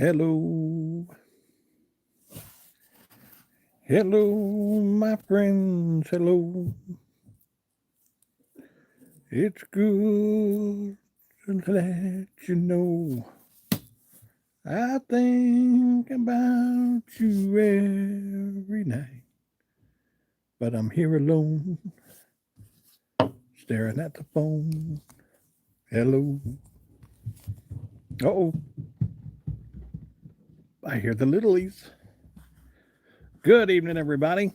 Hello, hello, my friends. Hello, it's good to let you know I think about you every night, but I'm here alone, staring at the phone. Hello. Oh, I hear the littlies. Good evening, everybody.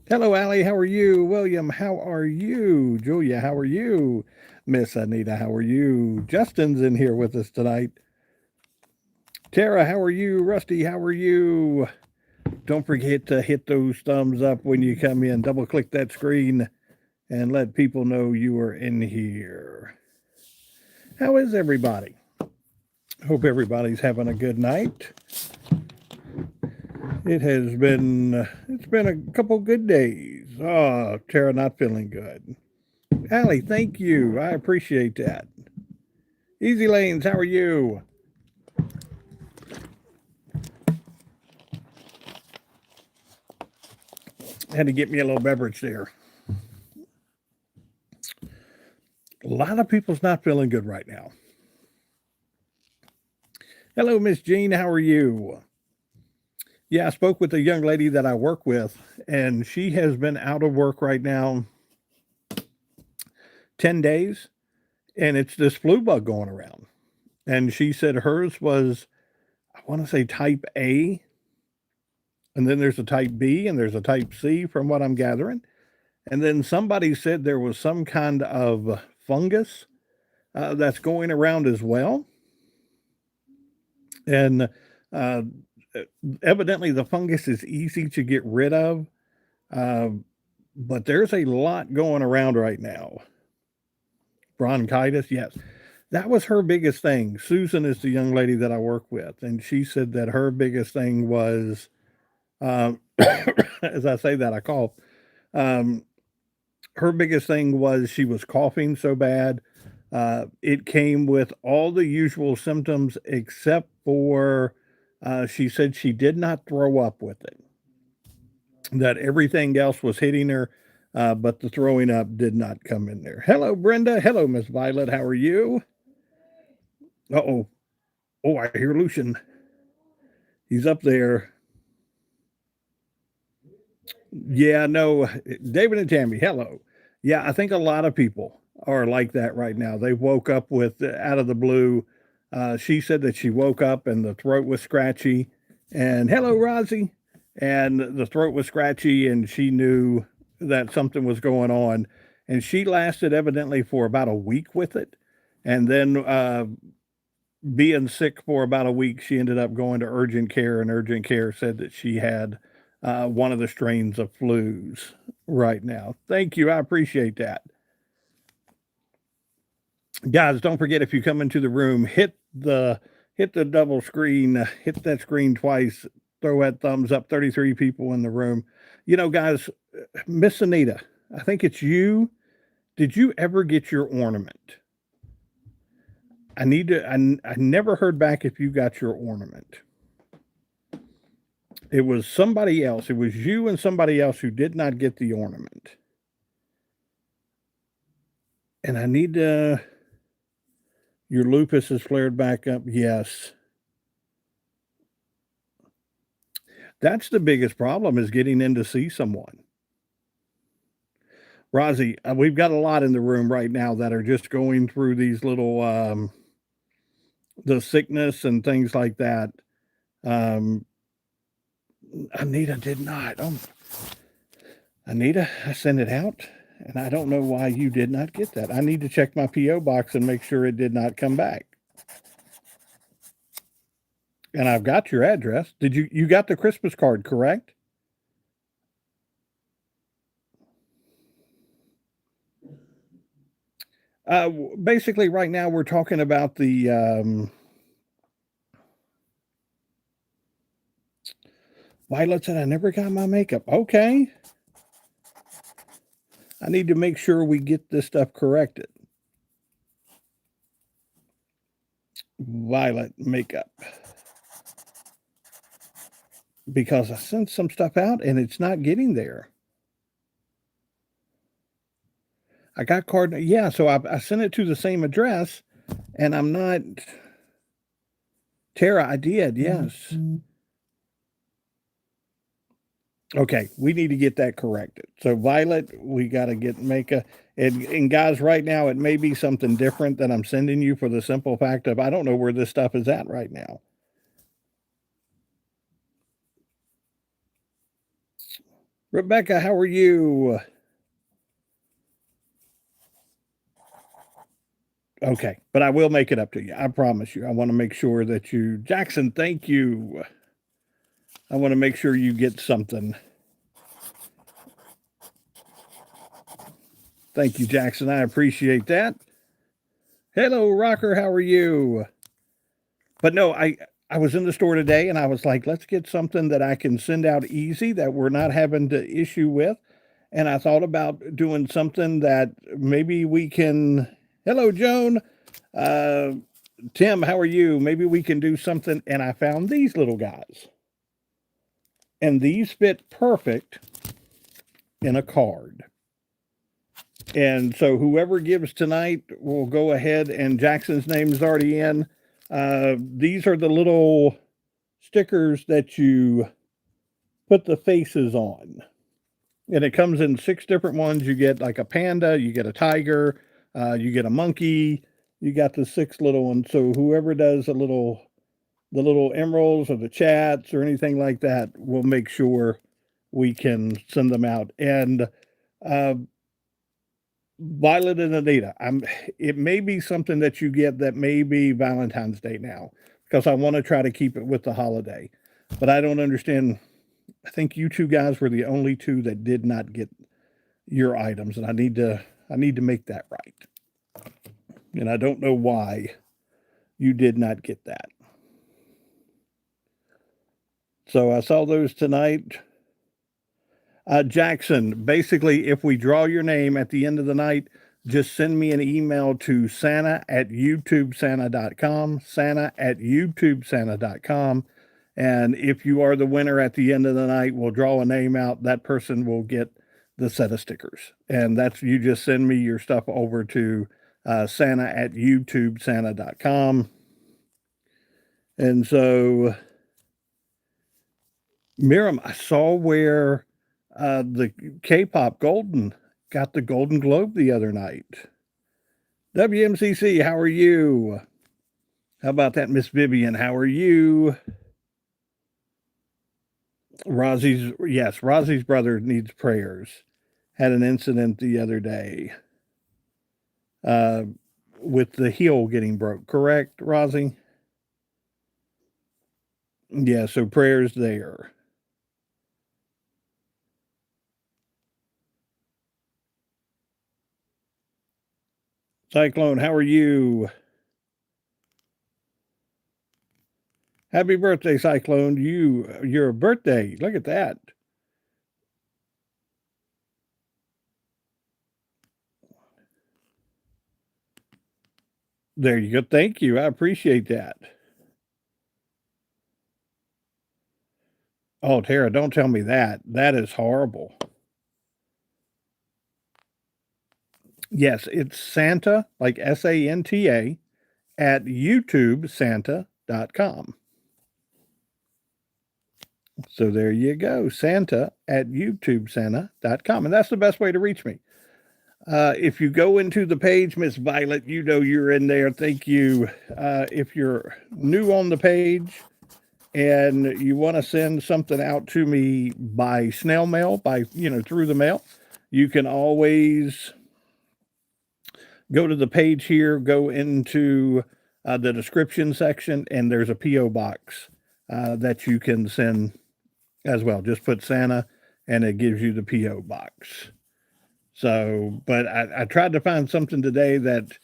Hello, Allie. How are you? William, how are you? Julia, how are you? Miss Anita, how are you? Justin's in here with us tonight. Tara, how are you? Rusty, how are you? Don't forget to hit those thumbs up when you come in. Double click that screen and let people know you are in here. How is everybody? Hope everybody's having a good night. It's been a couple good days. Oh, Tara not feeling good. Allie, thank you. I appreciate that. Easy Lanes, how are you? Had to get me a little beverage there. A lot of people's not feeling good right now. Hello, Miss Jean. How are you? Yeah, I spoke with a young lady that I work with, and she has been out of work right now 10 days, and it's this flu bug going around. And she said hers was, I want to say type A, and then there's a type B, and there's a type C from what I'm gathering. And then somebody said there was some kind of fungus that's going around as well. And uh, evidently, the fungus is easy to get rid of, uh, but there's a lot going around right now. Bronchitis, yes. That was her biggest thing. Susan is the young lady that I work with, and she said that her biggest thing was, um, as I say that, I cough. Um, Her biggest thing was she was coughing so bad. It came with all the usual symptoms except for she said she did not throw up with it, that everything else was hitting her, but the throwing up did not come in there. Hello, Brenda. Hello, Miss Violet. How are you? Uh oh. Oh, I hear Lucian. He's up there. Yeah, no, David and Tammy, hello. Yeah, I think a lot of people are like that right now. They woke up with out of the blue. She said that she woke up and the throat was scratchy. And hello, Rosie. And the throat was scratchy, and she knew that something was going on. And she lasted evidently for about a week with it. And then being sick for about a week, she ended up going to urgent care, and urgent care said that she had one of the strains of flus right now. Thank you. I appreciate that. Guys, don't forget if you come into the room, hit the double screen, hit that screen twice, throw that thumbs up, 33 people in the room. You know, guys, Miss Anita, I think it's you. Did you ever get your ornament? I never heard back if you got your ornament. It was somebody else. It was you and somebody else who did not get the ornament. And I need to. Your lupus has flared back up. Yes. That's the biggest problem is getting in to see someone. Rosie, we've got a lot in the room right now that are just going through these little, the sickness and things like that. Um, Anita did not. Oh, Anita, I sent it out. And I don't know why you did not get that. I need to check my P.O. box and make sure it did not come back. And I've got your address. Did you got the Christmas card, correct? Basically, right now we're talking about the Violet said I never got my makeup. Okay, I need to make sure we get this stuff corrected. Violet makeup. Because I sent some stuff out and it's not getting there. I got card. Yeah, so I sent it to the same address and I'm not. Tara, I did. Yes. Okay, we need to get that corrected. So Violet, we got to make a and guys, right now it may be something different that I'm sending you for the simple fact of I don't know where this stuff is at right now. Rebecca, how are you? Okay, but I will make it up to you. I promise you. I want to make sure that you Jackson, thank you. I want to make sure you get something. Thank you, Jackson. I appreciate that. Hello, Rocker. How are you? But no, I was in the store today and I was like, let's get something that I can send out easy that we're not having to issue with. And I thought about doing something that maybe we can. Hello, Joan. Uh, Tim, how are you? Maybe we can do something. And I found these little guys. And these fit perfect in a card. And so whoever gives tonight will go ahead, and Jackson's name is already in. These are the little stickers that you put the faces on. And it comes in 6 different ones. You get like a panda, you get a tiger, you get a monkey, you got the 6 little ones. So whoever does the little emeralds or the chats or anything like that, we'll make sure we can send them out. And Violet and Anita, it may be something that you get that may be Valentine's Day now, because I want to try to keep it with the holiday. But I don't understand. I think you two guys were the only two that did not get your items, and I need to make that right. And I don't know why you did not get that. So I saw those tonight. Jackson, basically, if we draw your name at the end of the night, just send me an email to santa@youtubesanta.com, santa@youtubesanta.com. And if you are the winner at the end of the night, we'll draw a name out. That person will get the set of stickers. And that's, you just send me your stuff over to santa@youtubesanta.com. And so, Miriam, I saw where the K-pop Golden got the Golden Globe the other night. WMCC, how are you? How about that, Miss Vivian? How are you? Rozzy's brother needs prayers. Had an incident the other day with the heel getting broke, correct, Rozzy? Yeah, so prayers there. Cyclone, how are you? Happy birthday, Cyclone. Your birthday. Look at that. There you go. Thank you. I appreciate that. Oh, Tara, don't tell me that. That is horrible. Yes, it's Santa, like SANTA, at YouTubesanta.com. So there you go, Santa at YouTubesanta.com. And that's the best way to reach me. If you go into the page, Miss Violet, you know you're in there. Thank you. If you're new on the page and you want to send something out to me by snail mail, through the mail, you can always go to the page here, go into the description section, and there's a P.O. box that you can send as well. Just put Santa, and it gives you the P.O. box. So, but I tried to find something today that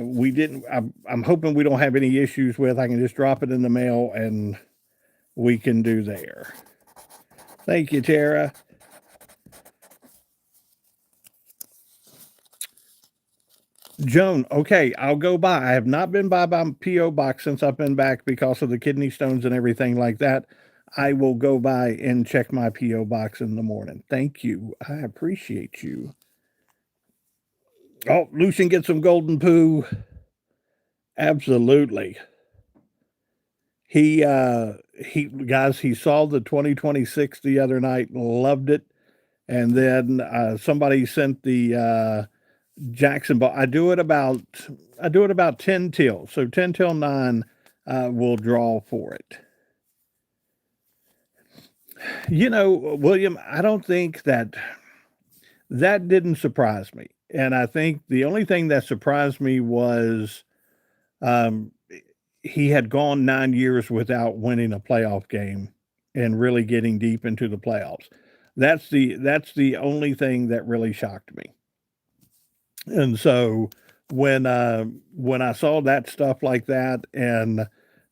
we didn't. I'm hoping we don't have any issues with. I can just drop it in the mail, and we can do there. Thank you, Tara. Joan, okay, I'll go by. I have not been by my PO box since I've been back because of the kidney stones and everything like that. I will go by and check my PO box in the morning. Thank you. I appreciate you. Oh, Lucian get some golden poo. Absolutely. He guys, he saw the 2026 the other night and loved it. And then somebody sent the Jackson ball. I do it about 10 till. So 10 till 9 will draw for it. You know, William, I don't think that didn't surprise me. And I think the only thing that surprised me was um, he had gone 9 years without winning a playoff game and really getting deep into the playoffs. That's the only thing that really shocked me. And so when I saw that stuff like that, and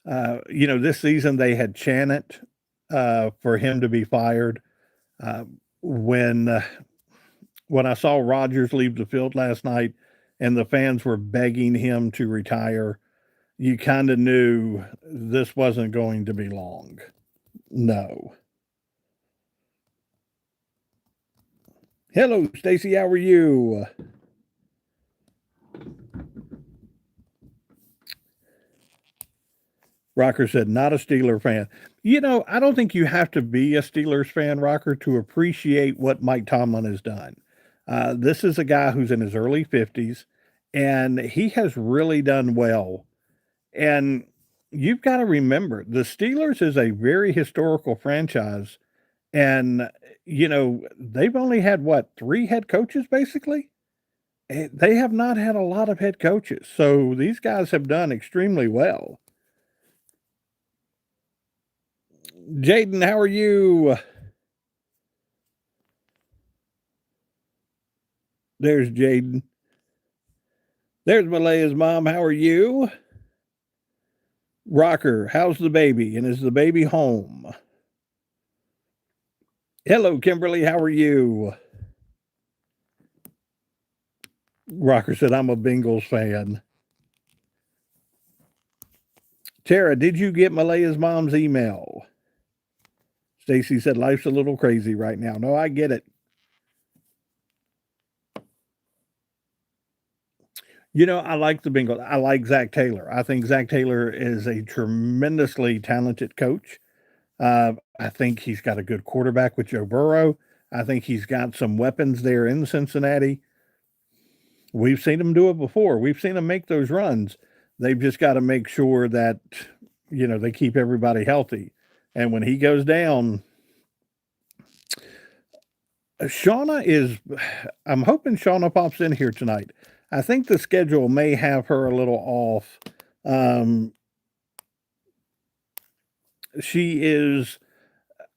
this season they had chanted for him to be fired. Uh, when when I saw Rodgers leave the field last night, and the fans were begging him to retire, you kind of knew this wasn't going to be long. No. Hello, Stacy. How are you? Rocker said, not a Steeler fan. You know, I don't think you have to be a Steelers fan, Rocker, to appreciate what Mike Tomlin has done. This is a guy who's in his early 50s, and he has really done well. And you've got to remember, the Steelers is a very historical franchise. And, they've only had what, three head coaches basically? They have not had a lot of head coaches. So these guys have done extremely well. Jaden, how are you? There's Jaden. There's Malaya's mom. How are you? Rocker, how's the baby? And is the baby home? Hello, Kimberly. How are you? Rocker said, I'm a Bengals fan. Tara, did you get Malaya's mom's email? Stacy said, life's a little crazy right now. No, I get it. I like the Bengals. I like Zach Taylor. I think Zach Taylor is a tremendously talented coach. I think he's got a good quarterback with Joe Burrow. I think he's got some weapons there in Cincinnati. We've seen him do it before. We've seen him make those runs. They've just got to make sure that, they keep everybody healthy. And when he goes down, Shauna is, I'm hoping Shauna pops in here tonight. I think the schedule may have her a little off. Um, she is,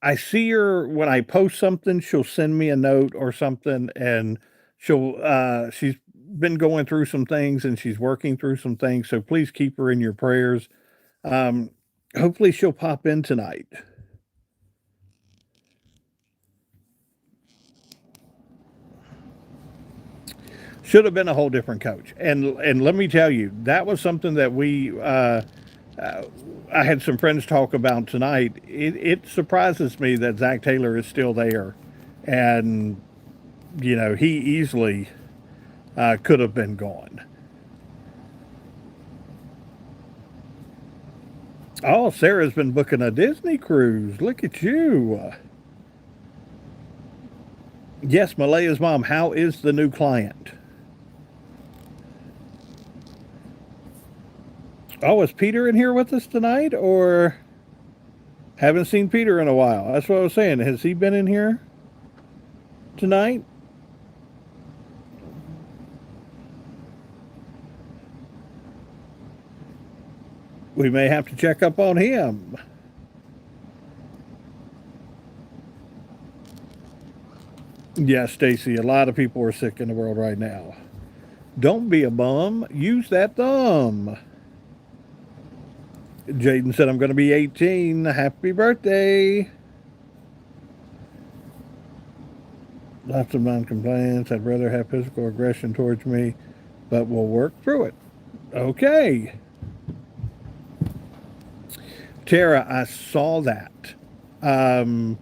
I see her when I post something, she'll send me a note or something, and she's been going through some things and she's working through some things. So please keep her in your prayers. Um, Hopefully she'll pop in tonight. Should have been a whole different coach. And let me tell you, that was something that I had some friends talk about tonight. It surprises me that Zach Taylor is still there, and he easily could have been gone. Oh, Sarah's been booking a Disney cruise. Look at you. Yes, Malaya's mom. How is the new client? Oh, is Peter in here with us tonight, or haven't seen Peter in a while? That's what I was saying. Has he been in here tonight? We may have to check up on him. Yeah, Stacy, a lot of people are sick in the world right now. Don't be a bum. Use that thumb. Jaden said, I'm going to be 18. Happy birthday. Lots of non-compliance. I'd rather have physical aggression towards me but we'll work through it. Okay. Tara, I saw that. Um,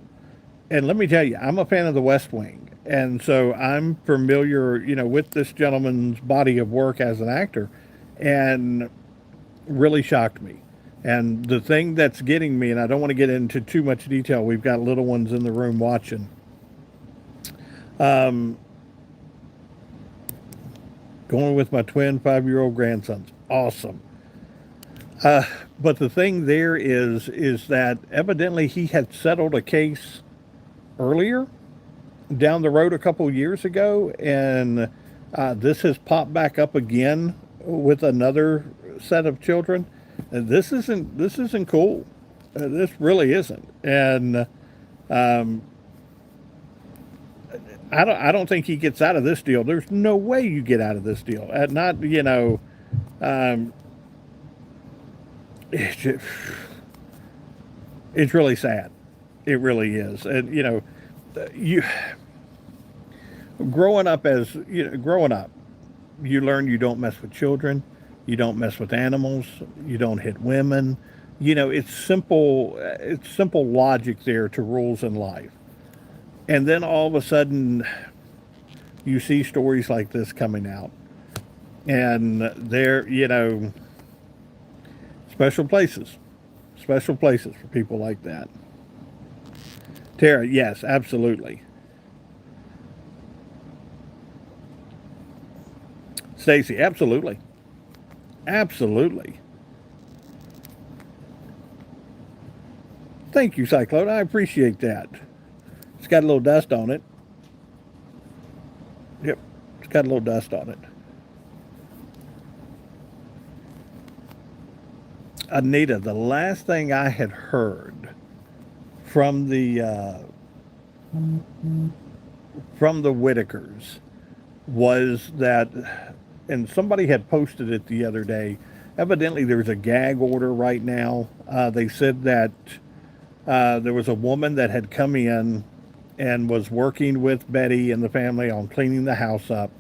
and let me tell you, I'm a fan of the West Wing. And so I'm familiar, with this gentleman's body of work as an actor, and really shocked me. And the thing that's getting me, and I don't want to get into too much detail, we've got little ones in the room watching. Um, Going with my twin 5-year-old grandsons. Awesome. Uh, but the thing there is that evidently he had settled a case earlier down the road a couple years ago, and this has popped back up again with another set of children. And this isn't cool. This really isn't. And um, I don't think he gets out of this deal. There's no way you get out of this deal. Not um, it's, just, it's really sad. It really is. And you growing up, you learn you don't mess with children, you don't mess with animals, you don't hit women. It's simple. It's simple logic there to rules in life. And then all of a sudden, you see stories like this coming out, and they're special places, special places for people like that. Tara, yes, absolutely. Stacy, absolutely, absolutely. Thank you, Cyclone. I appreciate that. It's got a little dust on it. Yep, it's got a little dust on it. Anita, the last thing I had heard from the Whitakers was that, and somebody had posted it the other day. Evidently, there's a gag order right now. They said that there was a woman that had come in and was working with Betty and the family on cleaning the house up.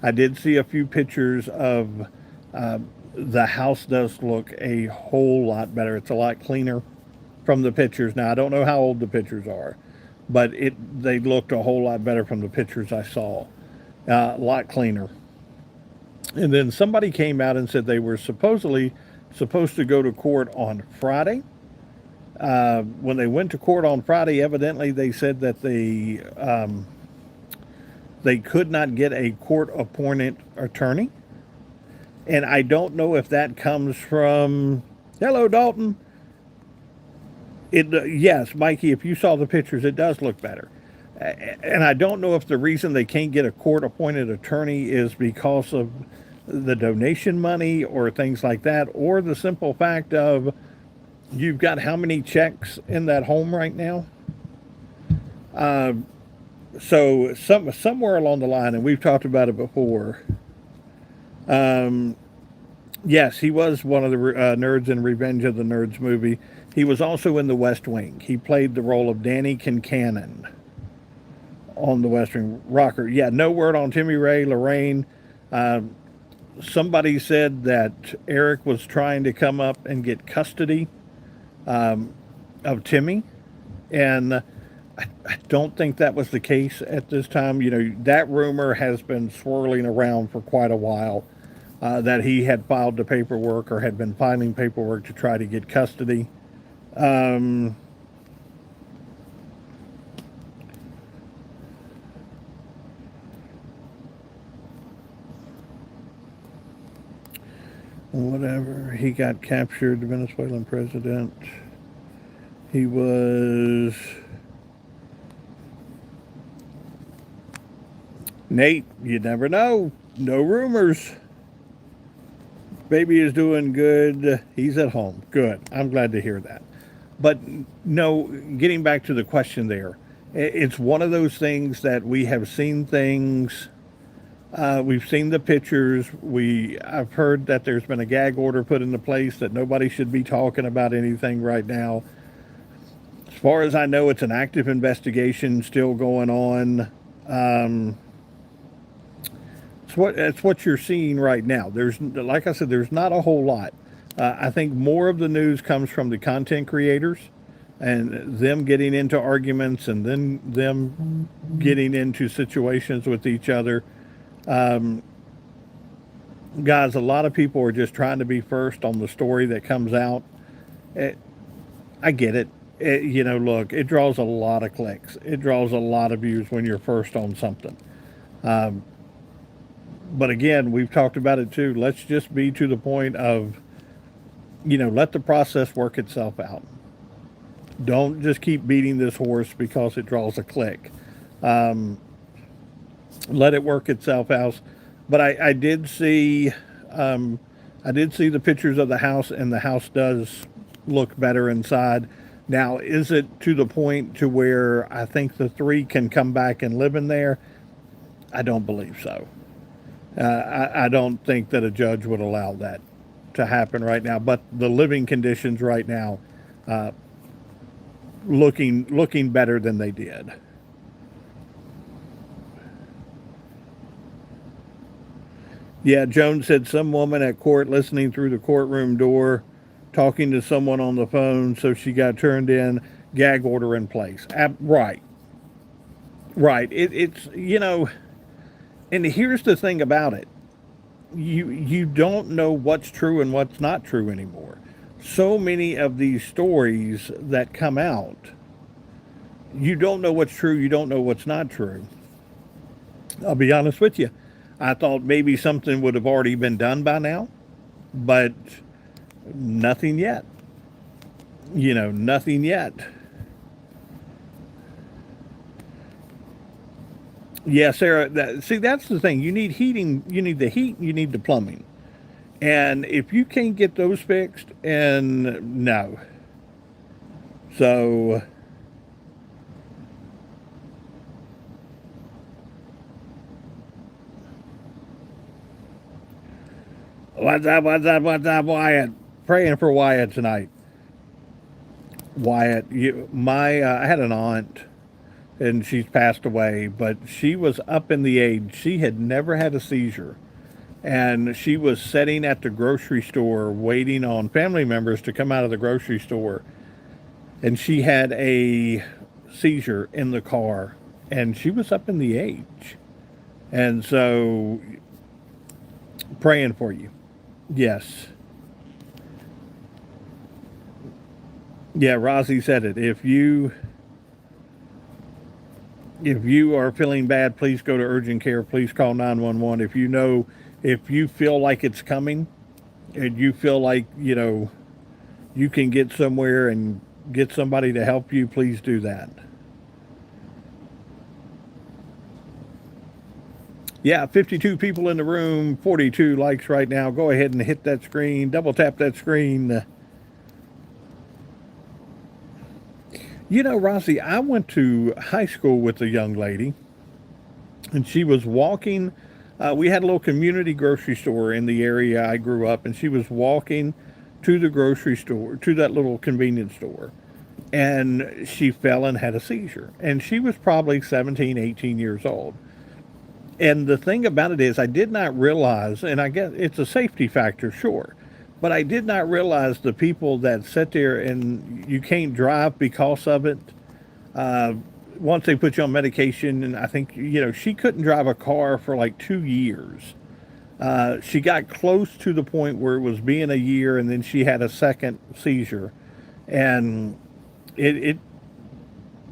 I did see a few pictures of uh, the house does look a whole lot better. It's a lot cleaner from the pictures. Now I don't know how old the pictures are, but they looked a whole lot better from the pictures I saw. A lot cleaner. And then somebody came out and said they were supposedly supposed to go to court on Friday. When they went to court on Friday, evidently they said that they could not get a court-appointed attorney, and I don't know if that comes from. Hello, Dalton. Yes, Mikey. If you saw the pictures, it does look better. And I don't know if the reason they can't get a court-appointed attorney is because of the donation money or things like that, or the simple fact of you've got how many checks in that home right now. Uh, so somewhere along the line, and we've talked about it before. Um, yes, he was one of the nerds in Revenge of the Nerds movie. He was also in The West Wing. He played the role of Danny Kincannon on The West Wing. Rocker. Yeah, no word on Timmy Ray, Lorraine. Uh, Somebody said that Eric was trying to come up and get custody um, of Timmy, and I don't think that was the case at this time. That rumor has been swirling around for quite a while, that he had filed the paperwork or had been filing paperwork to try to get custody. Um, Whatever. He got captured, the Venezuelan president. He was. Nate, you never know. No rumors. Baby is doing good. He's at home. Good. I'm glad to hear that. But no, getting back to the question there, it's one of those things that we have seen things. We've seen the pictures. I've heard that there's been a gag order put into place that nobody should be talking about anything right now. As far as I know, it's an active investigation still going on. Um, That's what you're seeing right now. There's, like I said, there's not a whole lot. I think more of the news comes from the content creators and them getting into arguments and then them getting into situations with each other. Guys, a lot of people are just trying to be first on the story that comes out. It, I get it. Look, it draws a lot of clicks. It draws a lot of views when you're first on something. But again, we've talked about it too. Let's just be to the point of, let the process work itself out. Don't just keep beating this horse because it draws a click. Let it work itself out. But I did see, I did see the pictures of the house, and the house does look better inside. Now, is it to the point to where I think the three can come back and live in there? I don't believe so. I don't think that a judge would allow that to happen right now. But the living conditions right now, looking better than they did. Yeah, Jones said some woman at court listening through the courtroom door, talking to someone on the phone, so she got turned in. Gag order in place. Right, right. It's and here's the thing about it: you don't know what's true and what's not true anymore. So many of these stories that come out, you don't know what's true, you don't know what's not true. I'll be honest with you. I thought maybe something would have already been done by now, but nothing yet. Nothing yet. Yeah, Sarah, see, that's the thing. You need heating, you need the heat, you need the plumbing. And if you can't get those fixed, and no. So, what's up, Wyatt? Praying for Wyatt tonight. Wyatt, I had an aunt, and she's passed away, but she was up in the age. She had never had a seizure, and she was sitting at the grocery store waiting on family members to come out of the grocery store, and she had a seizure in the car, and she was up in the age. And so, praying for you. Yes. Yeah, Rozzy said it. If you are feeling bad, please go to urgent care. Please call 911. If you feel like it's coming, and you feel like you can get somewhere and get somebody to help you, please do that. Yeah, 52 people in the room, 42 likes right now. Go ahead and hit that screen, double tap that screen. Rossi, I went to high school with a young lady, and she was walking. We had a little community grocery store in the area I grew up, and she was walking to the grocery store, to that little convenience store, and she fell and had a seizure. And she was probably 17, 18 years old. And the thing about it is, I did not realize, and I guess it's a safety factor, sure, but I did not realize the people that sit there and you can't drive because of it. Uh, Once they put you on medication, and I think, she couldn't drive a car for like 2 years. She got close to the point where it was being a year, and then she had a second seizure. And it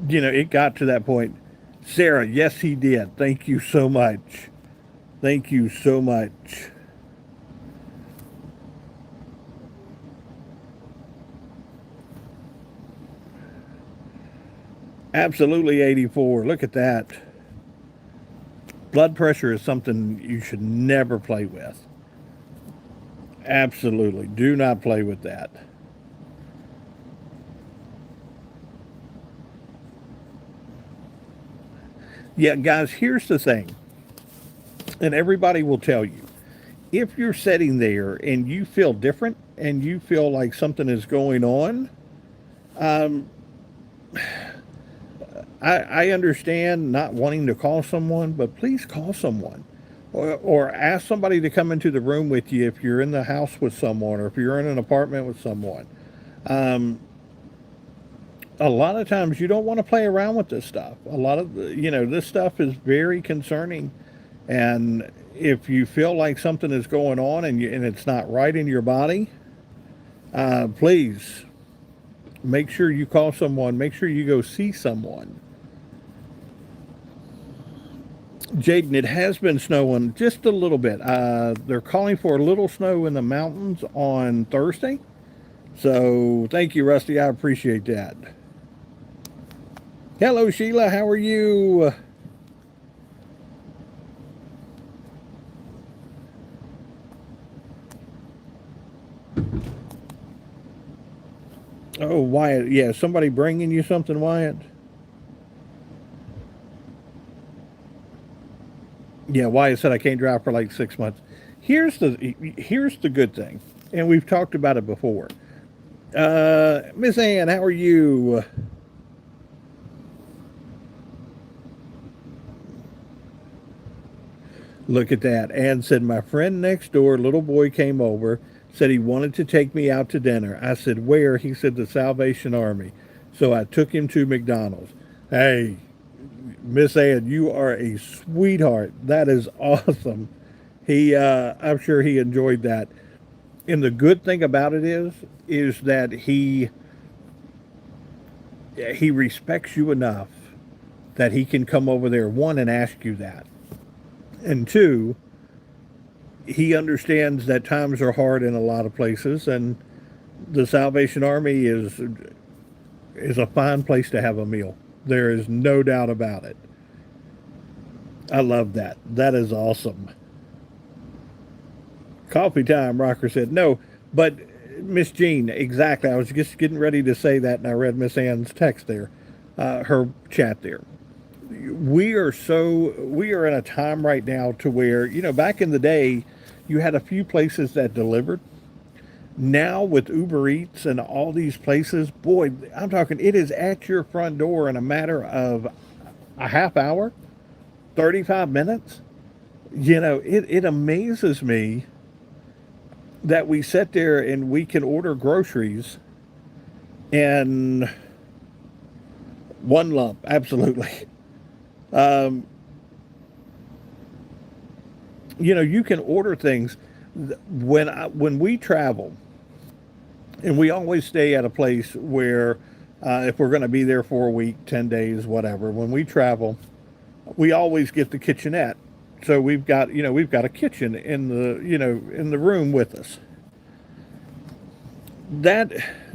it got to that point. Sarah, yes, he did. Thank you so much. Thank you so much. Absolutely 84. Look at that. Blood pressure is something you should never play with. Absolutely. Do not play with that. Yeah, guys, here's the thing, and everybody will tell you, if you're sitting there and you feel different and you feel like something is going on, I understand not wanting to call someone, but please call someone. or ask somebody to come into the room with you if you're in the house with someone or if you're in an apartment with someone. Um, a lot of times you don't want to play around with this stuff. A lot of this stuff is very concerning, and if you feel like something is going on and it's not right in your body, please make sure you call someone. Make sure you go see someone. Jaden, it has been snowing just a little bit. They're calling for a little snow in the mountains on Thursday. So thank you, Rusty. I appreciate that. Hello, Sheila. How are you? Oh, Wyatt. Yeah, somebody bringing you something, Wyatt? Yeah, Wyatt said I can't drive for like 6 months. Here's the good thing, and we've talked about it before. Miss Ann, how are you? Look at that. Ann said, my friend next door, little boy, came over, said he wanted to take me out to dinner. I said, where? He said, the Salvation Army. So I took him to McDonald's. Hey, Miss Ann, you are a sweetheart. That is awesome. I'm sure he enjoyed that. And the good thing about it is that he respects you enough that he can come over there, one, and ask you that, and two, he understands that times are hard in a lot of places, and the Salvation Army is a fine place to have a meal. There is no doubt about it. I love that. That is awesome. Coffee time, Rocker said. No, but Miss Jean, exactly. I was just getting ready to say that, and I read Miss Ann's text there, her chat there. We are in a time right now to where, back in the day, you had a few places that delivered. Now with Uber Eats and all these places, boy, I'm talking, it is at your front door in a matter of a half hour, 35 minutes. It amazes me that we sit there and we can order groceries in one lump. Absolutely. Um, you can order things when we travel, and we always stay at a place where, if we're going to be there for a week, 10 days, whatever. When we travel, we always get the kitchenette. So we've got a kitchen in the room with us. That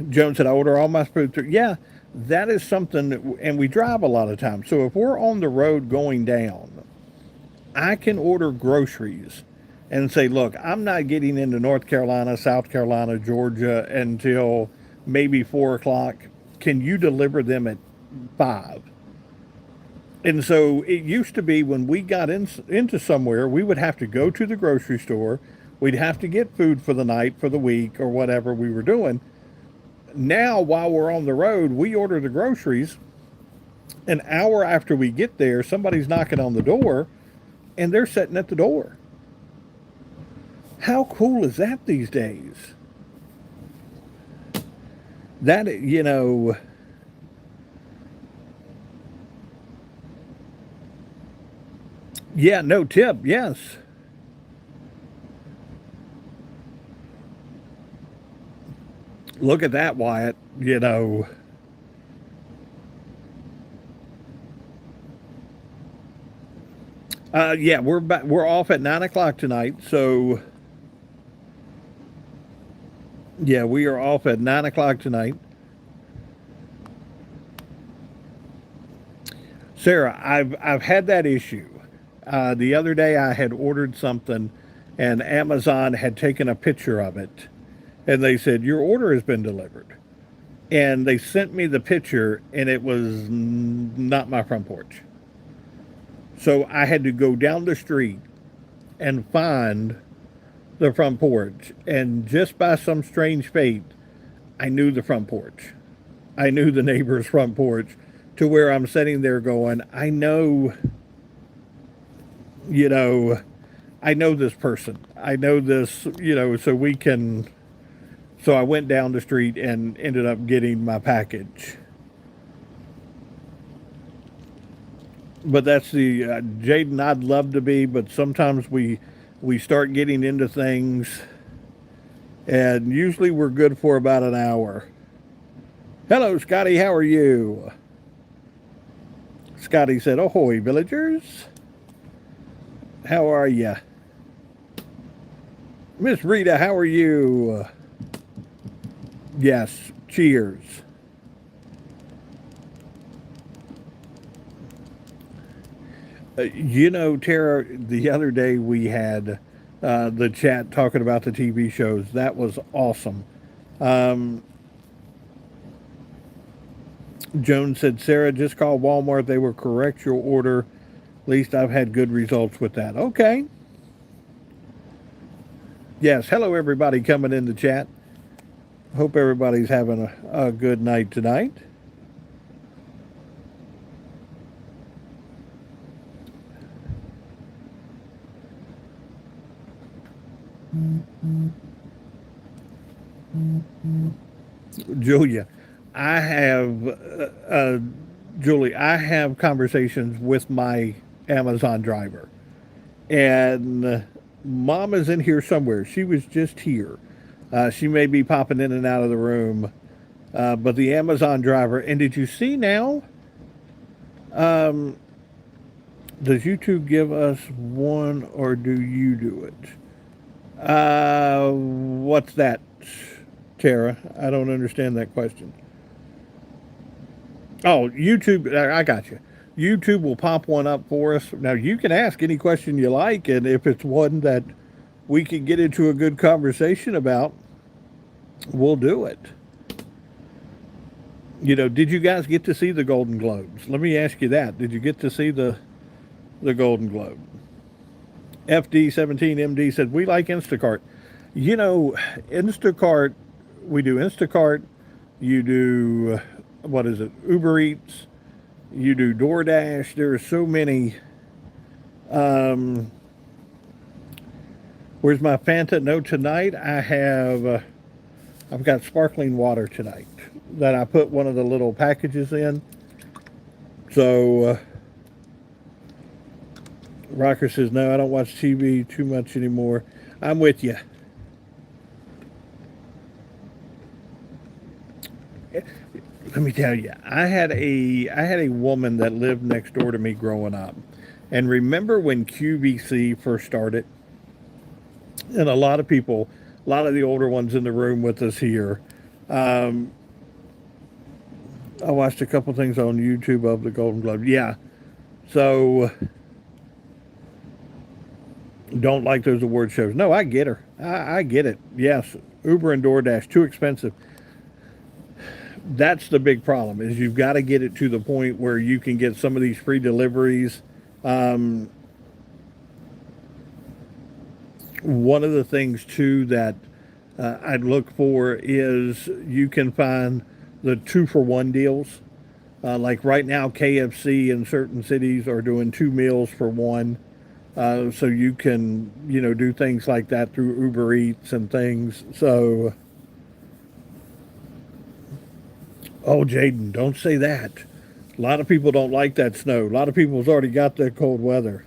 Joan said, I order all my food through. Yeah, that is something, and we drive a lot of times. So if we're on the road going down, I can order groceries and say, look, I'm not getting into North Carolina, South Carolina, Georgia until maybe 4 o'clock. Can you deliver them at 5? And so it used to be when we got into somewhere, we would have to go to the grocery store. We'd have to get food for the night, for the week, or whatever we were doing. Now, while we're on the road, we order the groceries. An hour after we get there, somebody's knocking on the door and they're sitting at the door. How cool is that these days? That, yeah, no tip, yes. Look at that, Wyatt. Yeah, we're back. We're off at 9 o'clock tonight. So yeah, we are off at 9 o'clock tonight. Sarah, I've had that issue. The other day, I had ordered something, and Amazon had taken a picture of it, and they said your order has been delivered. And they sent me the picture, and it was not my front porch. So I had to go down the street and find the front porch. And just by some strange fate, I knew the front porch. I knew the neighbor's front porch, to where I'm sitting there going, I know, you know, I know this person. I know this, so we can. So I went down the street and ended up getting my package. But that's the Jaden. I'd love to be, but sometimes we start getting into things, and usually we're good for about an hour. Hello, Scotty. How are you? Scotty said, "Ahoy, villagers! How are ya, Miss Rita? How are you?" Yes. Cheers. Tara, the other day we had the chat talking about the TV shows. That was awesome. Um, Joan said, Sarah, just call Walmart. They will correct your order. At least I've had good results with that. Okay. Yes. Hello, everybody coming in the chat. Hope everybody's having a good night tonight. Julia, I have, Julie, I have conversations with my Amazon driver. And Mom is in here somewhere. She was just here. She may be popping in and out of the room. But the Amazon driver, and did you see now? Um, does YouTube give us one or do you do it? What's that, Tara? I don't understand that question. Oh, YouTube, I got you. YouTube will pop one up for us. Now, you can ask any question you like, and if it's one that we can get into a good conversation about, we'll do it. Did you guys get to see the Golden Globes? Let me ask you that. Did you get to see the Golden Globe? FD17MD said, we like Instacart. Instacart, we do Instacart. You do, what is it, Uber Eats. You do DoorDash. There are so many. Where's my Fanta? No, tonight I've got sparkling water tonight that I put one of the little packages in. So, Rocker says, no, I don't watch TV too much anymore. I'm with you. Let me tell you, I had a woman that lived next door to me growing up. And remember when QVC first started? And a lot of of the older ones in the room with us here, I watched a couple things on YouTube of the Golden Globe. Yeah. So, don't like those award shows. No, I get her. I get it. Yes. Uber and DoorDash, too expensive. That's the big problem, is you've got to get it to the point where you can get some of these free deliveries. One of the things, too, that I'd look for is you can find the 2-for-1 deals. Like right now, KFC in certain cities are doing 2 meals for one. So you can, do things like that through Uber Eats and things. So, oh, Jaden, don't say that. A lot of people don't like that snow. A lot of people's already got that cold weather.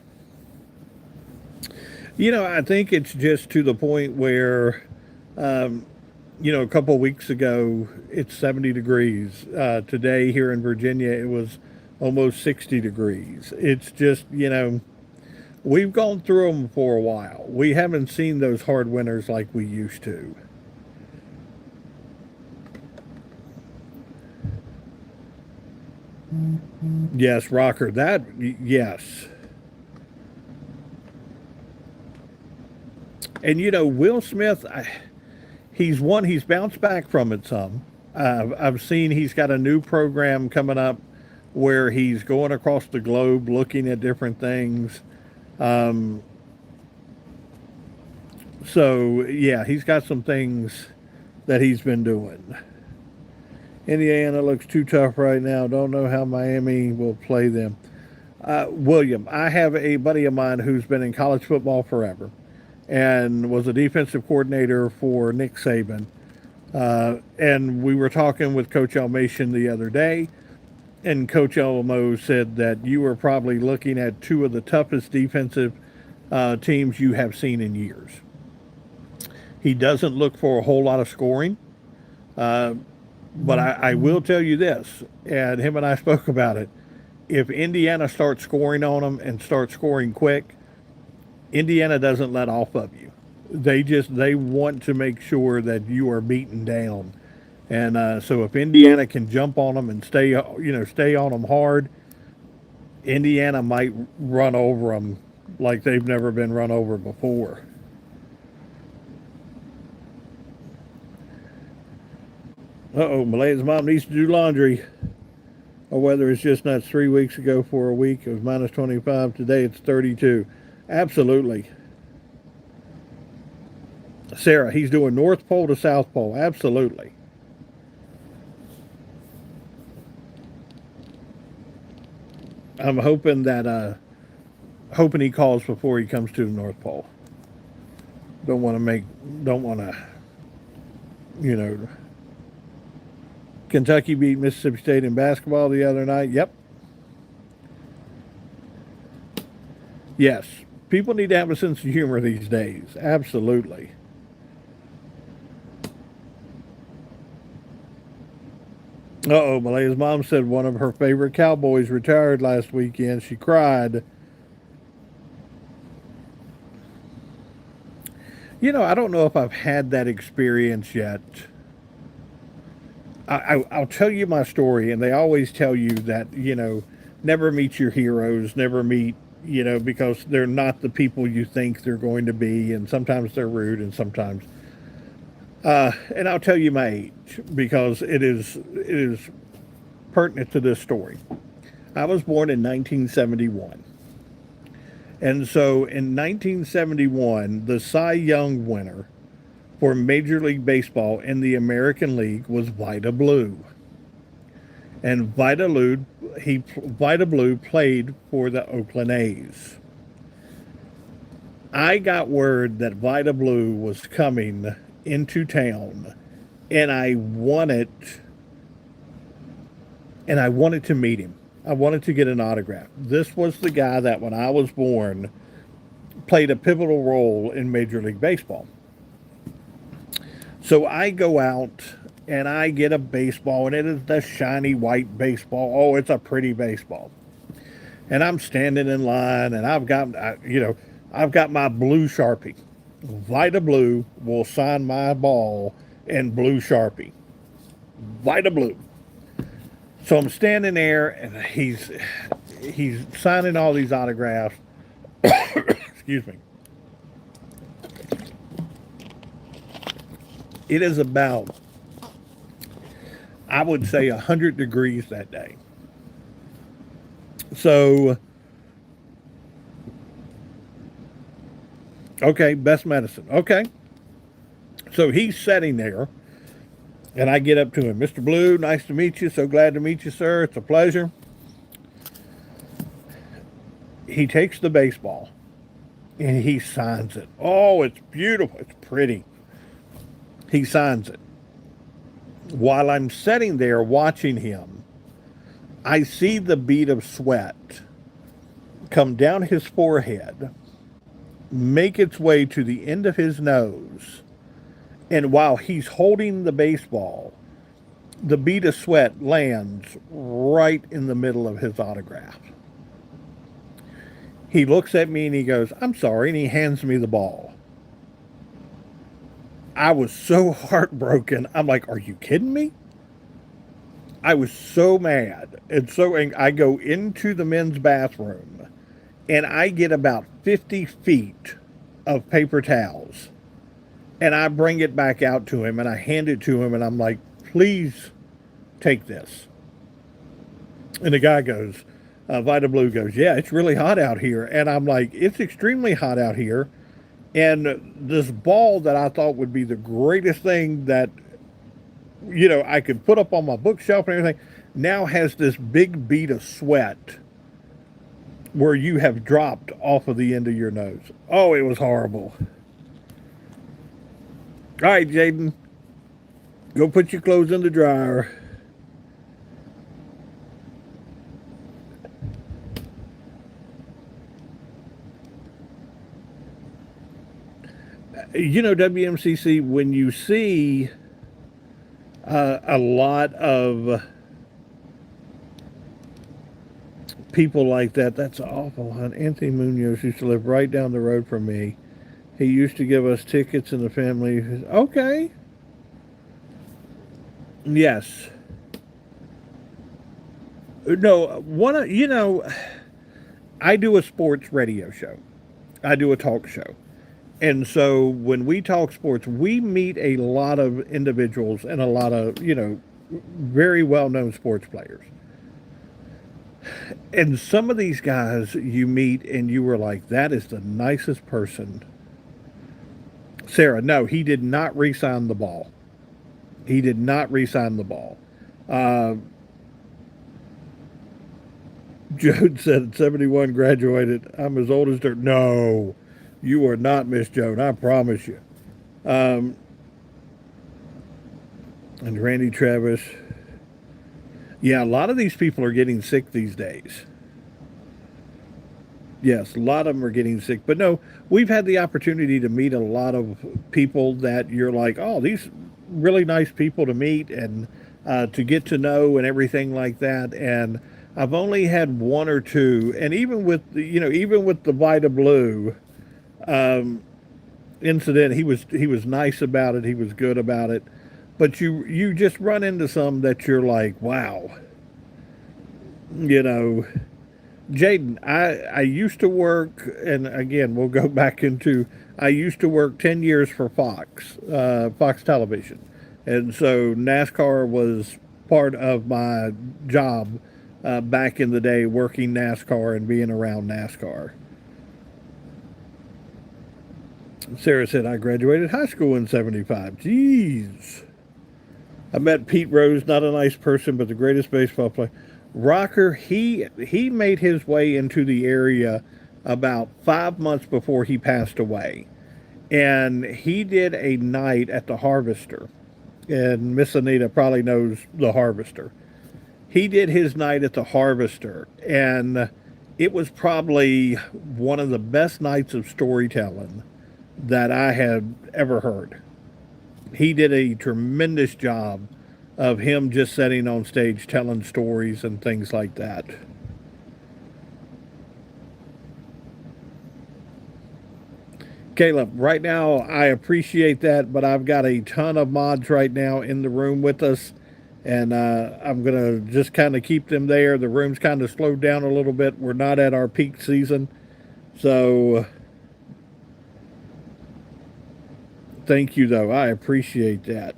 I think it's just to the point where, a couple of weeks ago, it's 70 degrees. Today here in Virginia, it was almost 60 degrees. It's just, we've gone through them for a while. We haven't seen those hard winters like we used to. Yes, Rocker, yes. And Will Smith, he's bounced back from it some. I've seen he's got a new program coming up where he's going across the globe looking at different things. So yeah, he's got some things that he's been doing. Indiana looks too tough right now. Don't know how Miami will play them. William, I have a buddy of mine who's been in college football forever and was a defensive coordinator for Nick Saban. And we were talking with Coach Almation the other day, and Coach Elmo said that you are probably looking at two of the toughest defensive teams you have seen in years. He doesn't look for a whole lot of scoring, but I will tell you this, and him and I spoke about it. If Indiana starts scoring on them and starts scoring quick, Indiana doesn't let off of you. They want to make sure that you are beaten down, and so if Indiana can jump on them and stay on them hard, Indiana might run over them like they've never been run over before. Malaya's mom needs to do laundry. Our weather is just nuts. 3 weeks ago for a week it was minus 25. Today it's 32. Absolutely. Sarah, he's doing North Pole to South Pole. Absolutely. I'm hoping that hoping he calls before he comes to the North Pole. Don't want to, you know. Kentucky beat Mississippi State in basketball the other night. Yep. Yes. People need to have a sense of humor these days. Absolutely. Malaya's mom said one of her favorite Cowboys retired last weekend. She cried. I don't know if I've had that experience yet. I'll tell you my story, and they always tell you that, never meet your heroes, never meet, because they're not the people you think they're going to be, and sometimes they're rude, and sometimes. And I'll tell you my age because it is pertinent to this story. I was born in 1971. And so in 1971, the Cy Young winner for Major League Baseball in the American League was Vida Blue. And Vida Blue played for the Oakland A's. I got word that Vida Blue was coming into town, and I wanted to meet him. I wanted to get an autograph. This was the guy that when I was born played a pivotal role in Major League Baseball. So I go out and I get a baseball, and it is the shiny white baseball. Oh, it's a pretty baseball. And I'm standing in line, and I've got my blue Sharpie. Vida Blue will sign my ball in blue Sharpie. Vida Blue. So I'm standing there, and he's signing all these autographs. Excuse me. It is about, I would say, 100 degrees that day. So, okay, best medicine. Okay. So he's sitting there, and I get up to him. Mr. Blue, nice to meet you. So glad to meet you, sir. It's a pleasure. He takes the baseball, and he signs it. Oh, it's beautiful. It's pretty. He signs it. While I'm sitting there watching him, I see the bead of sweat come down his forehead, make its way to the end of his nose, and while he's holding the baseball, the bead of sweat lands right in the middle of his autograph. He looks at me and he goes, "I'm sorry," and he hands me the ball. I was so heartbroken. I'm like, "Are you kidding me?" I was so mad. And so I go into the men's bathroom, and I get about 50 feet of paper towels, and I bring it back out to him, and I hand it to him, and I'm like, "Please take this." And the guy goes, Vida Blue goes, "Yeah, it's really hot out here." And I'm like, "It's extremely hot out here." And this ball that I thought would be the greatest thing that, I could put up on my bookshelf and everything, now has this big bead of sweat where you have dropped off of the end of your nose. Oh, it was horrible. All right, Jaden, go put your clothes in the dryer. You know, WMCC, when you see a lot of people like that, that's awful. Anthony Munoz used to live right down the road from me. He used to give us tickets in the family. Okay. Yes. No, I do a sports radio show. I do a talk show. And so when we talk sports, we meet a lot of individuals and a lot of, very well known sports players. And some of these guys you meet and you were like, that is the nicest person. Sarah, no, he did not re sign the ball. He did not re sign the ball. Uh, Joan said 71 graduated. I'm as old as dirt. No, you are not, Miss Joan. I promise you. Um, and Randy Travis. Yeah, a lot of these people are getting sick these days. Yes, a lot of them are getting sick. But no, we've had the opportunity to meet a lot of people that you're like, oh, these really nice people to meet and to get to know and everything like that. And I've only had one or two, and even with even with the Vita Blue incident, he was nice about it. He was good about it. But you just run into some that you're like, wow, you know. Jaden, I used to work, and again, we'll go back into, I used to work 10 years for Fox Television. And so NASCAR was part of my job back in the day, working NASCAR and being around NASCAR. Sarah said, I graduated high school in 75. Jeez. I met Pete Rose, not a nice person, but the greatest baseball player. Rocker, he made his way into the area about 5 months before he passed away. And he did a night at the Harvester. And Miss Anita probably knows the Harvester. He did his night at the Harvester. And it was probably one of the best nights of storytelling that I had ever heard. He did a tremendous job of him just sitting on stage telling stories and things like that. Caleb, right now I appreciate that, but I've got a ton of mods right now in the room with us, and I'm going to just kind of keep them there. The room's kind of slowed down a little bit. We're not at our peak season, so thank you, though. I appreciate that.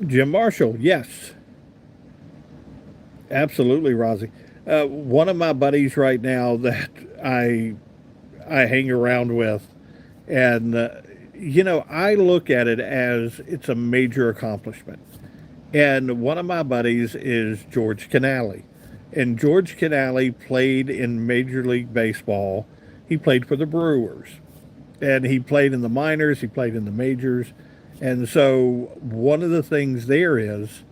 Jim Marshall, yes. Absolutely, Rozzy. One of my buddies right now that I hang around with, and I look at it as it's a major accomplishment. And one of my buddies is George Canale, and George Canale played in Major League Baseball. He played for the Brewers, and he played in the minors. He played in the majors, and so one of the things there is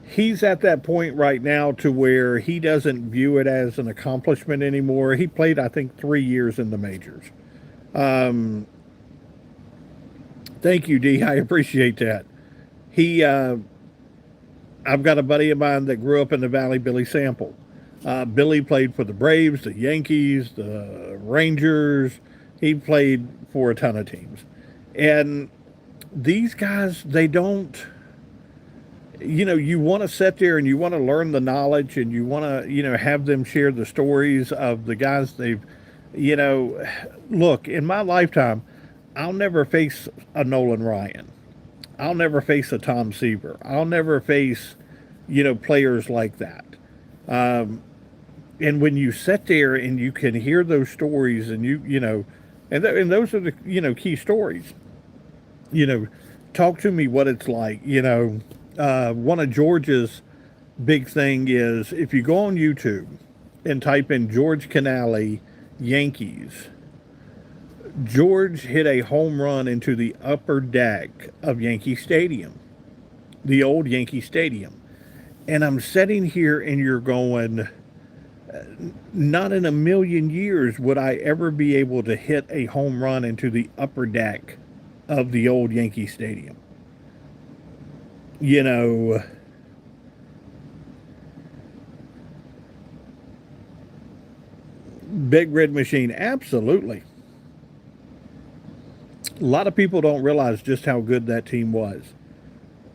he's at that point right now to where he doesn't view it as an accomplishment anymore. He played, I think, 3 years in the majors. Um, Thank you, D. I appreciate that. He, I've got a buddy of mine that grew up in the Valley, Billy Sample. Billy played for the Braves, the Yankees, the Rangers. He played for a ton of teams. And these guys, they don't, you want to sit there and you want to learn the knowledge and you want to, have them share the stories of the guys they've, you know, look, in my lifetime, I'll never face a Nolan Ryan. I'll never face a Tom Seaver. I'll never face, players like that. Um, and when you sit there and you can hear those stories and and those are the, key stories, you know, talk to me what it's like, one of George's big thing is if you go on YouTube and type in George Canale Yankees, George hit a home run into the upper deck of Yankee Stadium, the old Yankee Stadium. And I'm sitting here and you're going, not in a million years would I ever be able to hit a home run into the upper deck of the old Yankee Stadium. You know, Big Red Machine, absolutely. A lot of people don't realize just how good that team was.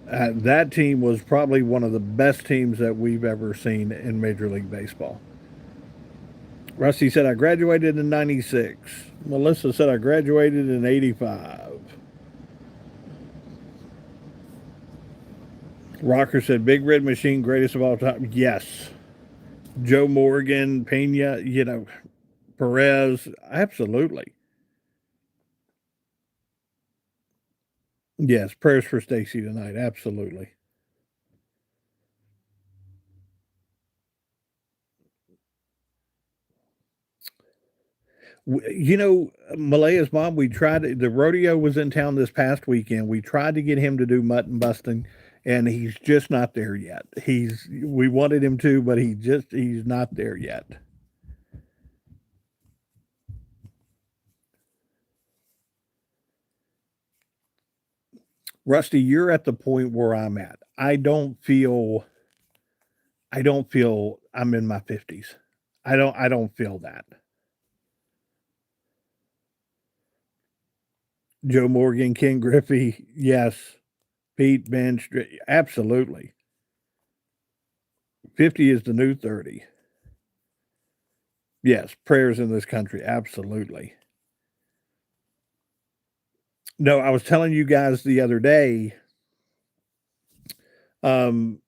That team was probably one of the best teams that we've ever seen in Major League Baseball. Rusty said, I graduated in 96. Melissa said, I graduated in 85. Rocker said, Big Red Machine, greatest of all time. Yes. Joe Morgan, Pena, Perez, absolutely. Yes, prayers for Stacy tonight, absolutely. Malaya's mom, we tried the rodeo was in town this past weekend. We tried to get him to do mutton busting, and he's just not there yet. We wanted him to, but he's not there yet. Rusty, you're at the point where I'm at. I don't feel I'm in my 50s. I don't feel that. Joe Morgan, Ken Griffey, yes. Pete Bench, absolutely. 50 is the new 30. Yes, prayers in this country, absolutely. No, I was telling you guys the other day, um,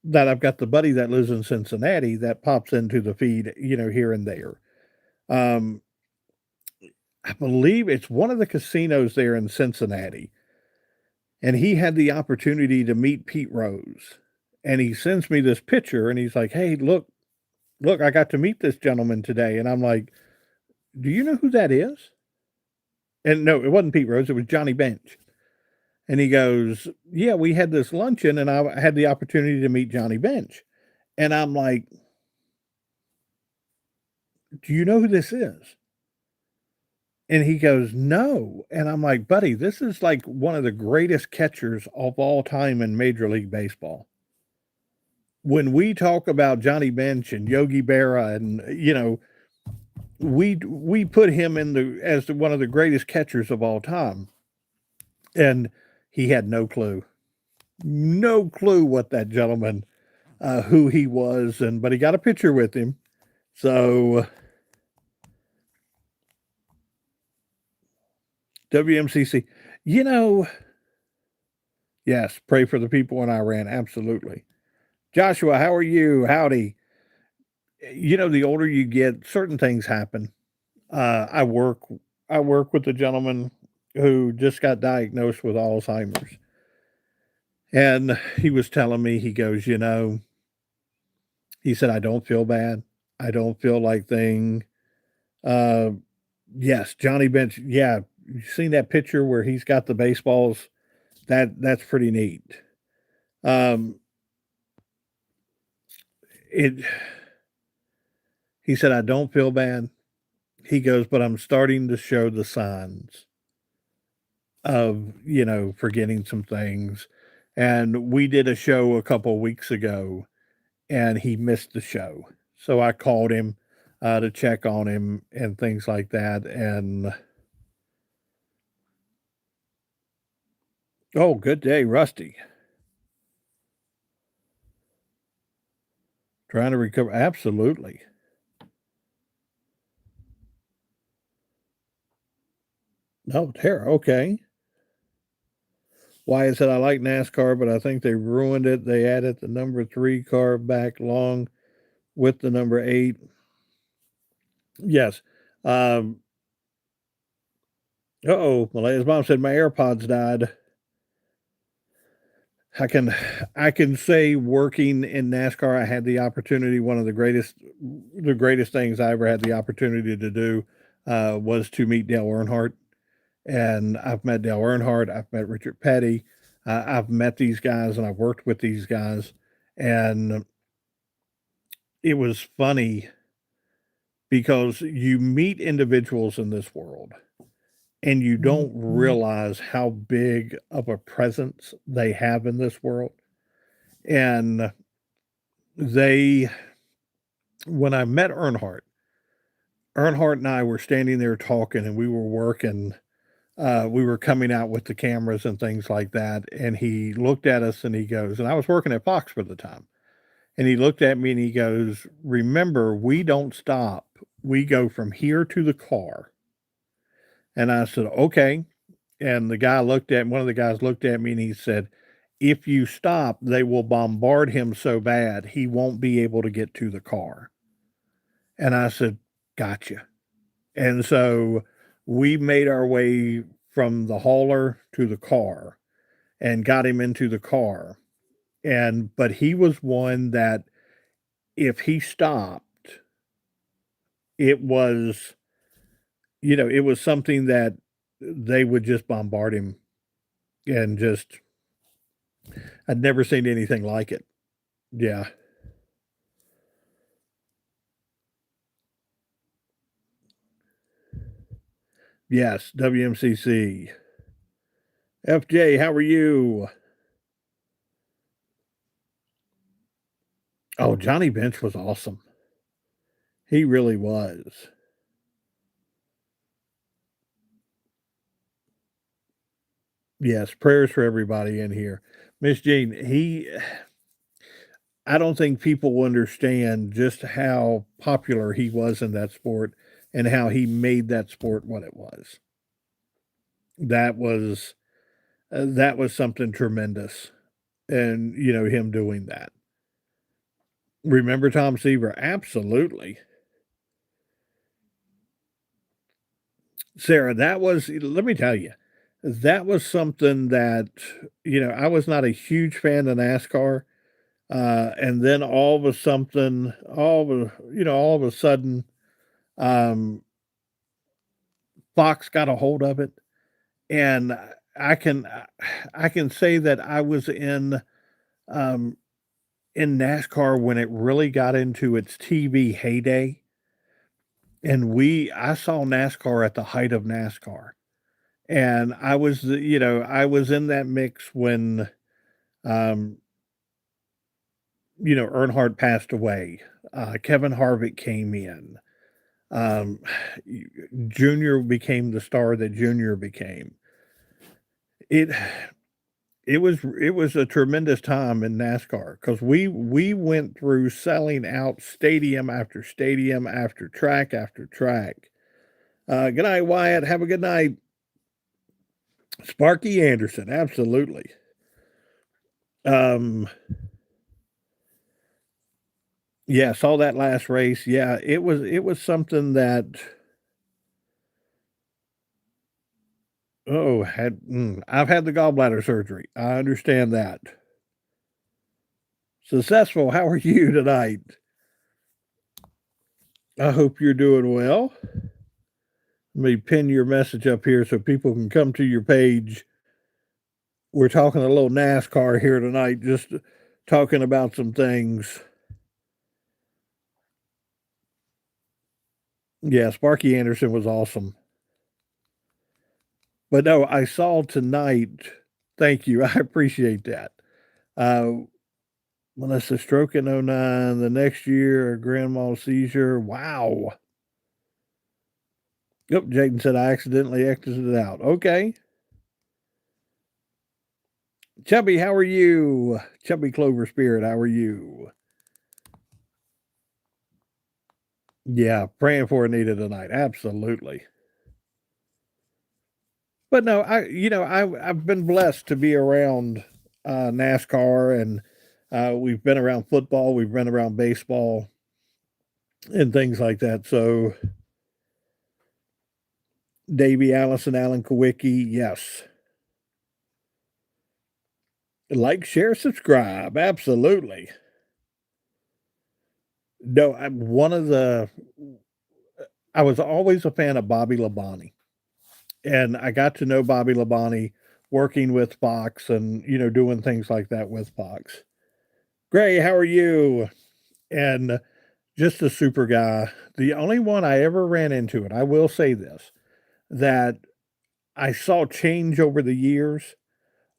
that I've got the buddy that lives in Cincinnati that pops into the feed, here and there. Um, I believe it's one of the casinos there in Cincinnati, and he had the opportunity to meet Pete Rose, and he sends me this picture, and he's like, "Hey, look, I got to meet this gentleman today," and I'm like, "Do you know who that is?" And no, it wasn't Pete Rose, it was Johnny Bench. And he goes, "Yeah, we had this luncheon and I had the opportunity to meet Johnny Bench." And I'm like, "Do you know who this is?" And he goes, "No." And I'm like, "Buddy, this is like one of the greatest catchers of all time in Major League Baseball." When we talk about Johnny Bench and Yogi Berra and, we put him in one of the greatest catchers of all time. And he had no clue. No clue what that gentleman who he was, but he got a picture with him. So WMCC, you know, yes, pray for the people in Iran. Absolutely. Joshua, how are you? Howdy. The older you get, certain things happen. I work with a gentleman who just got diagnosed with Alzheimer's. And he was telling me, he goes, he said, I don't feel bad. I don't feel like thing. Uh, yes, Johnny Bench. Yeah, you seen that picture where he's got the baseballs? That's pretty neat. Um, it. He said, I don't feel bad. He goes, but I'm starting to show the signs of forgetting some things. And we did a show a couple of weeks ago, and he missed the show, so I called him to check on him and things like that. And oh, good day, Rusty. Trying to recover. Absolutely. No, Tara. Okay. Why is it I like NASCAR, but I think they ruined it. They added the number 3 car back long with the number 8. Yes. Um, oh, Malaya's mom said my AirPods died. I can I can say working in NASCAR, I had the opportunity. One of the greatest things I ever had the opportunity to do was to meet Dale Earnhardt. And I've met Dale Earnhardt. I've met Richard Petty. I've met these guys and I've worked with these guys. And it was funny because you meet individuals in this world and you don't realize how big of a presence they have in this world. And they, when I met Earnhardt, Earnhardt and I were standing there talking and we were working. We were coming out with the cameras and things like that. And he looked at us and he goes, and I was working at Fox for the time. And he looked at me and he goes, "Remember, we don't stop. We go from here to the car." And I said, "Okay." And one of the guys looked at me and he said, "If you stop, they will bombard him so bad he won't be able to get to the car." And I said, "Gotcha." And so we made our way from the hauler to the car and got him into the car. But he was one that if he stopped, it was, it was something that they would just bombard him and just, I'd never seen anything like it. Yeah. Yes. WMCC. FJ, how are you? Oh, Johnny Bench was awesome. He really was. Yes, prayers for everybody in here. Miss Jean, I don't think people understand just how popular he was in that sport and how he made that sport what it was. That was that was something tremendous, and him doing that. Remember Tom Seaver? Absolutely, Sarah. That was. Let me tell you, that was something that I was not a huge fan of NASCAR. And then all of a sudden, um, Fox got a hold of it, and I can I can say that I was um, in NASCAR when it really got into its TV heyday, and I saw NASCAR at the height of NASCAR, and I was in that mix when um, Earnhardt passed away. Kevin Harvick came in. Um, Junior became the star that Junior became. It it was a tremendous time in NASCAR because we went through selling out stadium after stadium after track after track. Good night, Wyatt. Have a good night. Sparky Anderson, absolutely. Um, yeah, saw that last race. Yeah, it was something that I've had the gallbladder surgery. I understand that. Successful. How are you tonight? I hope you're doing well. Let me pin your message up here so people can come to your page. We're talking a little NASCAR here tonight, just talking about some things. Yeah, Sparky Anderson was awesome. But no, I saw tonight. Thank you. I appreciate that. Uh, Melissa stroke in '09, the next year, a grand mal seizure. Wow. Yep, Jaden said I accidentally exited out. Okay. Chubby, how are you? Chubby Clover Spirit, how are you? Yeah, praying for Anita tonight. Absolutely. But no, I've been blessed to be around NASCAR, and we've been around football, we've been around baseball and things like that. So Davey Allison, Alan Kowicki, yes. Like, share, subscribe. Absolutely. No, I was always a fan of Bobby Labonte, and I got to know Bobby Labonte working with Fox and, doing things like that with Fox. Gray, how are you? And just a super guy. The only one I ever ran into, and I will say this, that I saw change over the years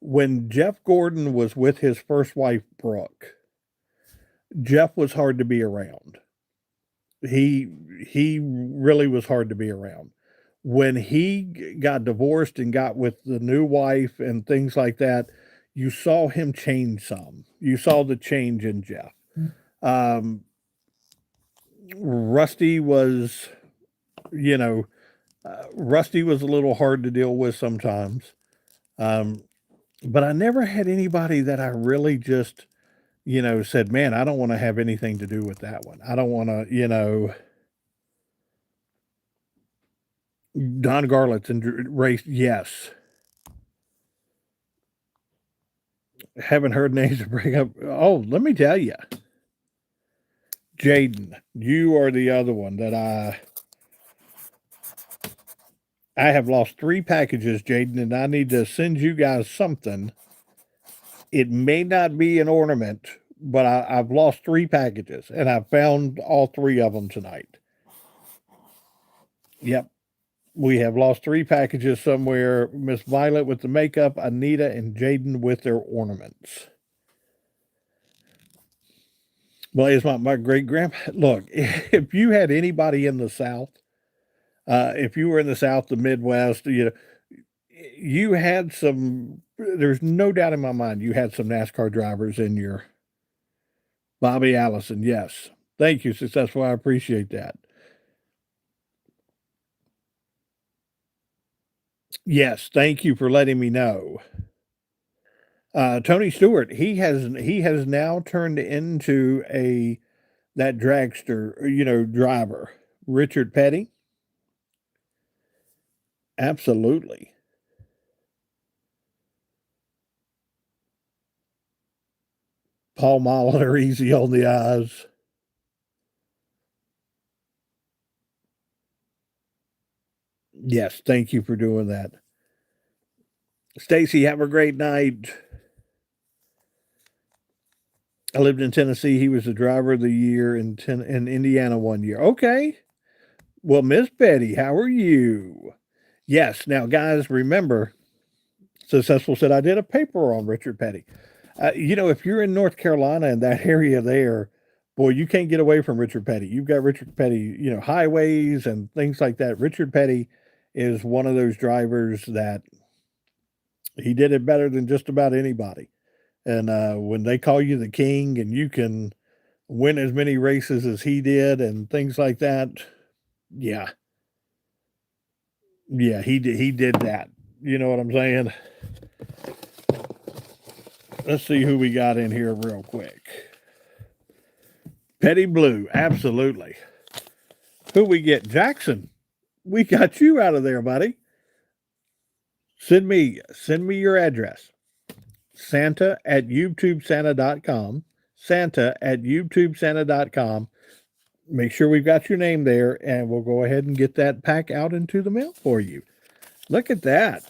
when Jeff Gordon was with his first wife, Brooke. Jeff was hard to be around. He he really was hard to be around. When he got divorced and got with the new wife and things like that, you saw him change some. You saw the change in Jeff. Um, Rusty was, you know, Rusty was a little hard to deal with sometimes. Um, but I never had anybody that I really just, said, man, I don't want to have anything to do with that one. I don't want to, Don Garlits and race. Yes. Haven't heard names to bring up. Oh, let me tell you, Jaden, you are the other one that I have lost 3 packages, Jaden, and I need to send you guys something. It may not be an ornament, but I've lost 3 packages, and I found all 3 of them tonight. Yep. We have lost 3 packages somewhere. Miss Violet with the makeup, Anita and Jaden with their ornaments. Well, it's my great grandpa. Look, if you had anybody in the South, if you were in the South, the Midwest, you had some. There's no doubt in my mind you had some NASCAR drivers in your Bobby Allison. Yes, thank you, successful. I appreciate that. Yes, thank you for letting me know. Tony Stewart, he has now turned into a that dragster, driver. Richard Petty, absolutely. Paul Molitor, easy on the eyes. Yes, thank you for doing that. Stacy, have a great night. I lived in Tennessee. He was the driver of the year in Indiana one year. Okay. Well, Miss Betty, how are you? Yes. Now, guys, remember, Successful said I did a paper on Richard Petty. If you're in North Carolina and that area there, boy, you can't get away from Richard Petty. You've got Richard Petty, highways and things like that. Richard Petty is one of those drivers that he did it better than just about anybody. And when they call you the king and you can win as many races as he did and things like that, yeah, yeah, he did that. You know what I'm saying? Let's see who we got in here real quick. Petty Blue, absolutely. Who we get? Jackson. We got you out of there, buddy. Send me your address. Santa at YouTubeSanta.com. Santa at YouTubeSanta.com. Make sure we've got your name there, and we'll go ahead and get that pack out into the mail for you. Look at that.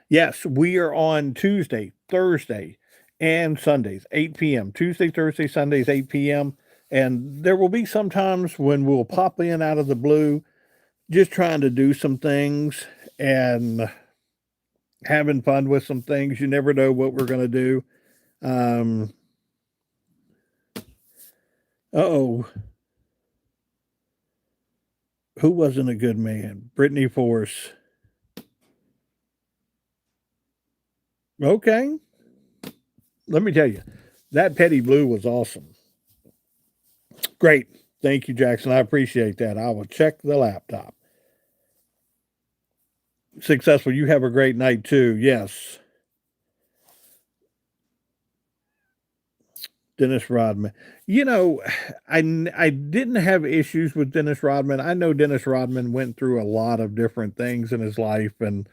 Yes, we are on Tuesday, Thursday, and Sundays, 8 p.m. Tuesday, Thursday, Sundays, 8 p.m. And there will be some times when we'll pop in out of the blue, just trying to do some things and having fun with some things. You never know what we're going to do. Oh, who wasn't a good man? Brittany Force. Okay. Let me tell you, that Petty Blue was awesome. Great. Thank you, Jackson. I appreciate that. I will check the laptop. Successful. You have a great night too. Yes. Dennis Rodman. I didn't have issues with Dennis Rodman. I know Dennis Rodman went through a lot of different things in his life, and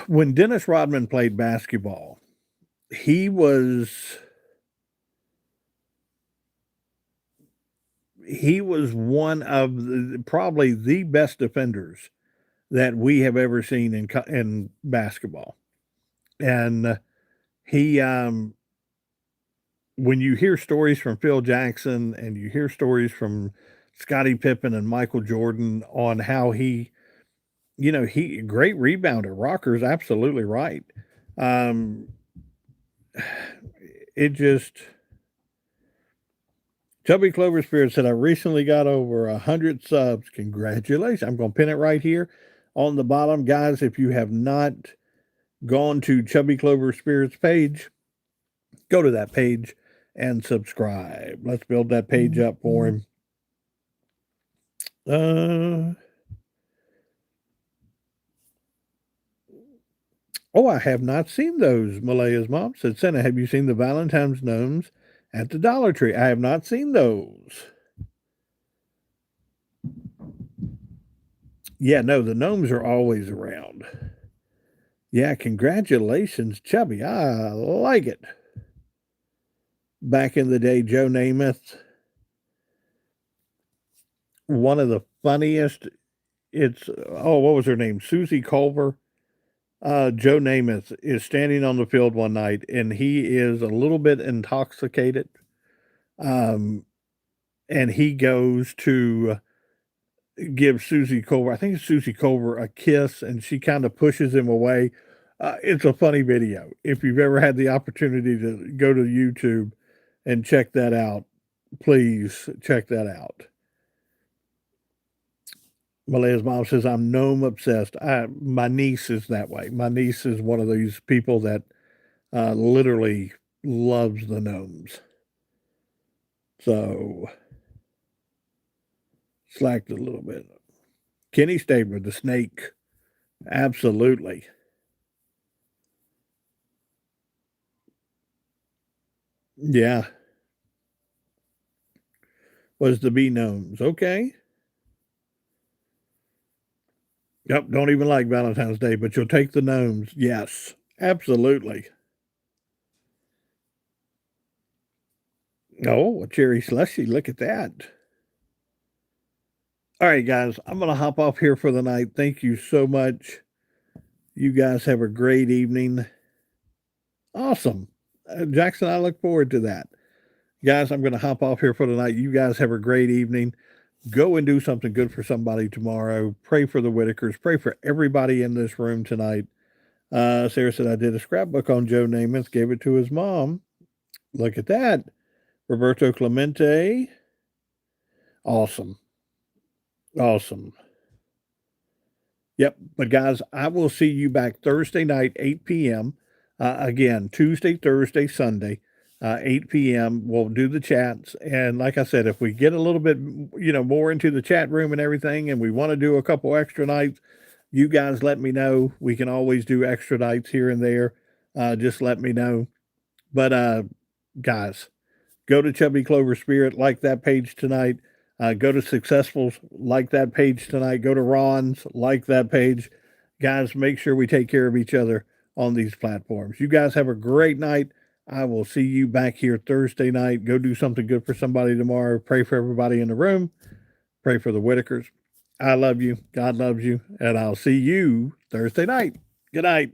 When Dennis Rodman played basketball, he was one of probably the best defenders that we have ever seen in basketball. And he, when you hear stories from Phil Jackson and you hear stories from Scottie Pippen and Michael Jordan on how he great rebounder. Rocker's absolutely right. Um, it just Chubby Clover Spirit said, I recently got over 100 subs. Congratulations. I'm going to pin it right here on the bottom. Guys, if you have not gone to Chubby Clover Spirit's page, go to that page and subscribe. Let's build that page up for him. Oh, I have not seen those. Malaya's mom said, Santa, have you seen the Valentine's gnomes at the Dollar Tree? I have not seen those. Yeah, no, the gnomes are always around. Yeah, congratulations, Chubby. I like it. Back in the day, Joe Namath, one of the funniest. What was her name? Susie Culver. Joe Namath is standing on the field one night and he is a little bit intoxicated. And he goes to give Susie Culver, I think it's Susie Culver, a kiss, and she kind of pushes him away. It's a funny video. If you've ever had the opportunity to go to YouTube and check that out, please check that out. Malaya's mom says, I'm gnome obsessed. My niece is that way. My niece is one of these people that literally loves the gnomes. So, slacked a little bit. Kenny Stabler, the snake. Absolutely. Yeah. Was the bee gnomes. Okay. Yep, don't even like Valentine's Day, but you'll take the gnomes. Yes, absolutely. Oh, a cherry slushy. Look at that. All right, guys, I'm going to hop off here for the night. Thank you so much. You guys have a great evening. Awesome. Jackson, I look forward to that. Guys, I'm going to hop off here for the night. You guys have a great evening. Go and do something good for somebody tomorrow. Pray for the Whitakers. Pray for everybody in this room tonight. Sarah said, I did a scrapbook on Joe Namath, gave it to his mom. Look at that. Roberto Clemente. Awesome. Awesome. Yep. But guys, I will see you back Thursday night, 8 p.m. Again, Tuesday, Thursday, Sunday, 8 p.m. We'll do the chats. And like I said, if we get a little bit, more into the chat room and everything, and we want to do a couple extra nights, you guys let me know. We can always do extra nights here and there. Just let me know. But guys, go to Chubby Clover Spirit, like that page tonight. Go to Successfuls, like that page tonight. Go to Ron's, like that page. Guys, make sure we take care of each other on these platforms. You guys have a great night. I will see you back here Thursday night. Go do something good for somebody tomorrow. Pray for everybody in the room. Pray for the Whitakers. I love you. God loves you. And I'll see you Thursday night. Good night.